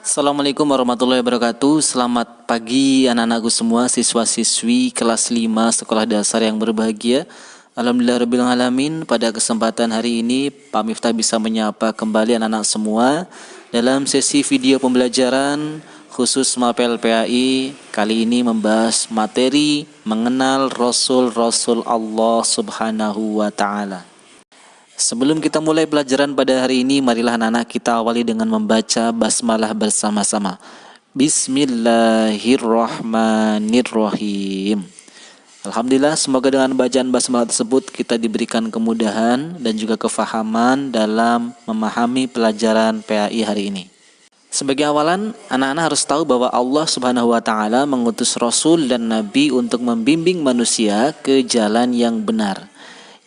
Assalamualaikum warahmatullahi wabarakatuh. Selamat pagi anak-anakku semua, siswa-siswi kelas 5 sekolah dasar yang berbahagia. Alhamdulillah rabbil alamin, pada kesempatan hari ini Pak Miftah bisa menyapa kembali anak-anak semua dalam sesi video pembelajaran khusus Mapel PAI. Kali ini membahas materi mengenal Rasul-Rasul Allah Subhanahu wa Ta'ala. Sebelum kita mulai pelajaran pada hari ini, marilah anak-anak kita awali dengan membaca basmalah bersama-sama. Bismillahirrahmanirrahim. Alhamdulillah, semoga dengan bacaan basmalah tersebut kita diberikan kemudahan dan juga kefahaman dalam memahami pelajaran PAI hari ini. Sebagai awalan, anak-anak harus tahu bahwa Allah Subhanahu wa Ta'ala mengutus Rasul dan Nabi untuk membimbing manusia ke jalan yang benar.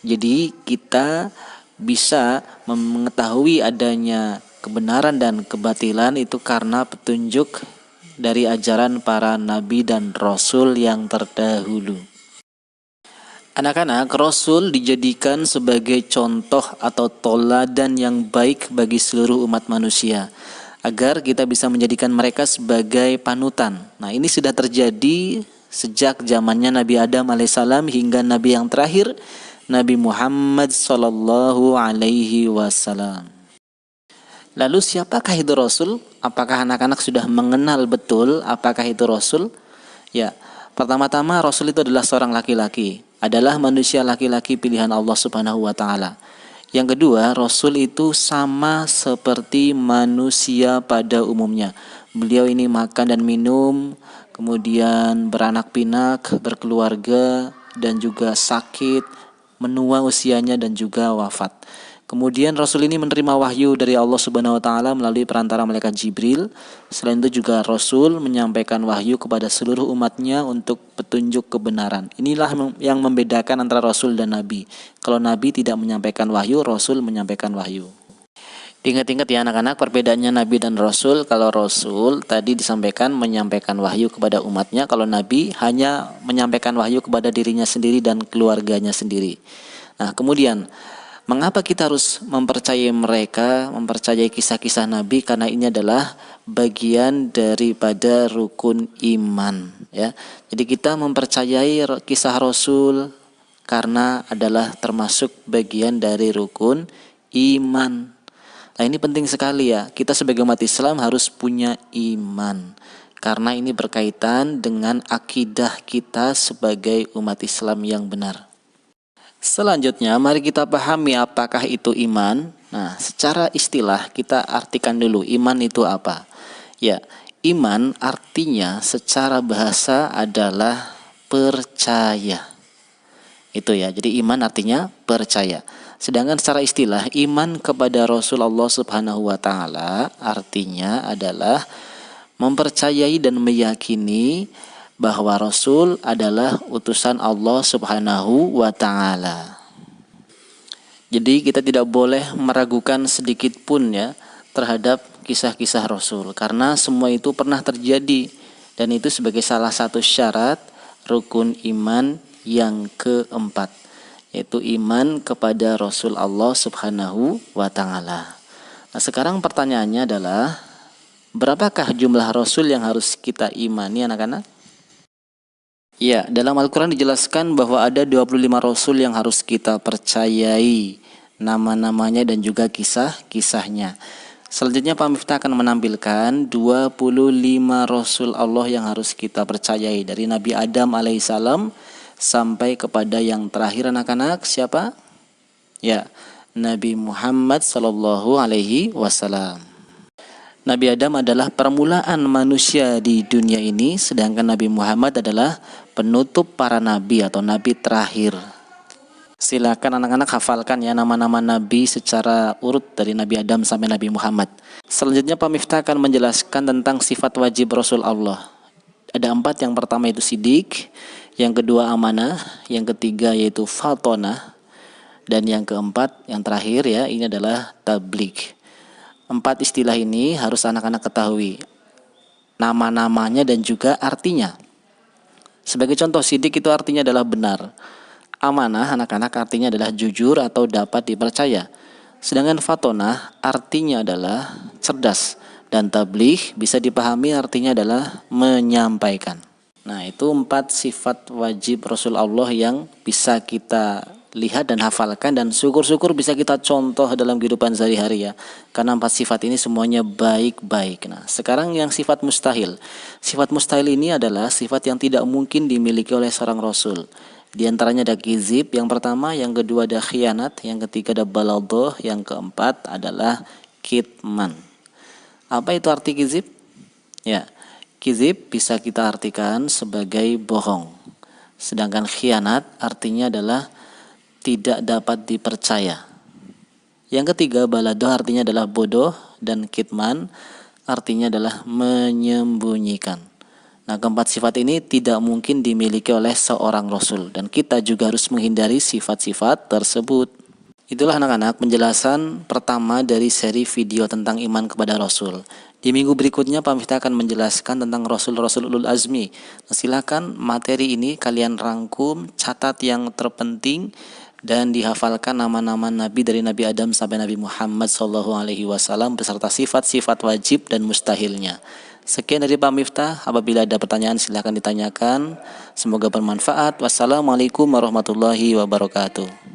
Jadi kita bisa mengetahui adanya kebenaran dan kebatilan itu karena petunjuk dari ajaran para nabi dan rasul yang terdahulu. Anak-anak, Rasul dijadikan sebagai contoh atau toladan yang baik bagi seluruh umat manusia, agar kita bisa menjadikan mereka sebagai panutan. Nah, ini sudah terjadi sejak zamannya Nabi Adam alaihissalam hingga Nabi yang terakhir, Nabi Muhammad sallallahu alaihi wasallam. Lalu siapakah itu Rasul? Apakah anak-anak sudah mengenal betul apakah itu Rasul? Ya, pertama-tama Rasul itu adalah seorang laki-laki, adalah manusia laki-laki pilihan Allah Subhanahu wa Ta'ala. Yang kedua, Rasul itu sama seperti manusia pada umumnya. Beliau ini makan dan minum, kemudian beranak pinak, berkeluarga, dan juga sakit, menua usianya dan juga wafat. Kemudian Rasul ini menerima wahyu dari Allah Subhanahu wa Ta'ala melalui perantara malaikat Jibril. Selain itu juga Rasul menyampaikan wahyu kepada seluruh umatnya untuk petunjuk kebenaran. Inilah yang membedakan antara Rasul dan Nabi. Kalau Nabi tidak menyampaikan wahyu, Rasul menyampaikan wahyu. Ingat-ingat ya anak-anak, perbedaannya Nabi dan Rasul. Kalau Rasul tadi disampaikan menyampaikan wahyu kepada umatnya, kalau Nabi hanya menyampaikan wahyu kepada dirinya sendiri dan keluarganya sendiri. Nah, kemudian mengapa kita harus mempercayai mereka, mempercayai kisah-kisah Nabi? Karena ini adalah bagian daripada rukun iman, ya. Jadi kita mempercayai kisah Rasul karena adalah termasuk bagian dari rukun iman. Nah, ini penting sekali ya, kita sebagai umat Islam harus punya iman, karena ini berkaitan dengan akidah kita sebagai umat Islam yang benar. Selanjutnya, mari kita pahami apakah itu iman. Nah, secara istilah kita artikan dulu, iman itu apa? Ya, iman artinya secara bahasa adalah percaya. Itu ya, jadi iman artinya percaya. Sedangkan secara istilah, iman kepada Rasulullah Subhanahu wa Ta'ala artinya adalah mempercayai dan meyakini bahwa Rasul adalah utusan Allah Subhanahu wa Ta'ala. Jadi kita tidak boleh meragukan sedikit pun ya terhadap kisah-kisah Rasul, karena semua itu pernah terjadi, dan itu sebagai salah satu syarat rukun iman yang keempat, yaitu iman kepada Rasul Allah Subhanahu wa Ta'ala. Nah, sekarang pertanyaannya adalah, berapakah jumlah Rasul yang harus kita imani anak-anak? Ya, dalam Al-Quran dijelaskan bahwa ada 25 Rasul yang harus kita percayai nama-namanya dan juga kisah-kisahnya. Selanjutnya Pak Miftah akan menampilkan 25 Rasul Allah yang harus kita percayai, dari Nabi Adam alaihissalam sampai kepada yang terakhir anak-anak, siapa? Ya, Nabi Muhammad sallallahu alaihi wasallam. Nabi Adam adalah permulaan manusia di dunia ini, sedangkan Nabi Muhammad adalah penutup para nabi atau nabi terakhir. Silakan anak-anak hafalkan ya nama-nama nabi secara urut dari Nabi Adam sampai Nabi Muhammad. Selanjutnya Pak Miftah akan menjelaskan tentang sifat wajib Rasul Allah. Ada 4, yang pertama itu sidik, yang kedua amanah, yang ketiga yaitu fatonah, dan yang keempat, yang terakhir ya, ini adalah tabligh. 4 istilah ini harus anak-anak ketahui nama-namanya dan juga artinya. Sebagai contoh, sidik itu artinya adalah benar. Amanah anak-anak artinya adalah jujur atau dapat dipercaya. Sedangkan fatonah artinya adalah cerdas Dan tabligh bisa dipahami artinya adalah menyampaikan. Nah, itu 4 sifat wajib Rasul Allah yang bisa kita lihat dan hafalkan, dan syukur-syukur bisa kita contoh dalam kehidupan sehari-hari ya. Karena 4 sifat ini semuanya baik-baik. Nah, sekarang yang sifat mustahil. Sifat mustahil ini adalah sifat yang tidak mungkin dimiliki oleh seorang Rasul. Di antaranya ada kizib yang pertama, yang kedua ada khianat, yang ketiga ada baladhah, yang keempat adalah kitman. Apa itu arti kizib? Ya, kizib bisa kita artikan sebagai bohong. Sedangkan khianat artinya adalah tidak dapat dipercaya. Yang ketiga, baladhah artinya adalah bodoh, dan kitman artinya adalah menyembunyikan. Nah, keempat sifat ini tidak mungkin dimiliki oleh seorang Rasul, dan kita juga harus menghindari sifat-sifat tersebut. Itulah anak-anak penjelasan pertama dari seri video tentang iman kepada Rasul. Di minggu berikutnya Pak Miftah akan menjelaskan tentang Rasul-Rasul Ulul Azmi. Nah, silakan materi ini kalian rangkum, catat yang terpenting, dan dihafalkan nama-nama Nabi dari Nabi Adam sampai Nabi Muhammad SAW beserta sifat-sifat wajib dan mustahilnya. Sekian dari Pak Miftah. Apabila ada pertanyaan silakan ditanyakan. Semoga bermanfaat. Wassalamualaikum warahmatullahi wabarakatuh.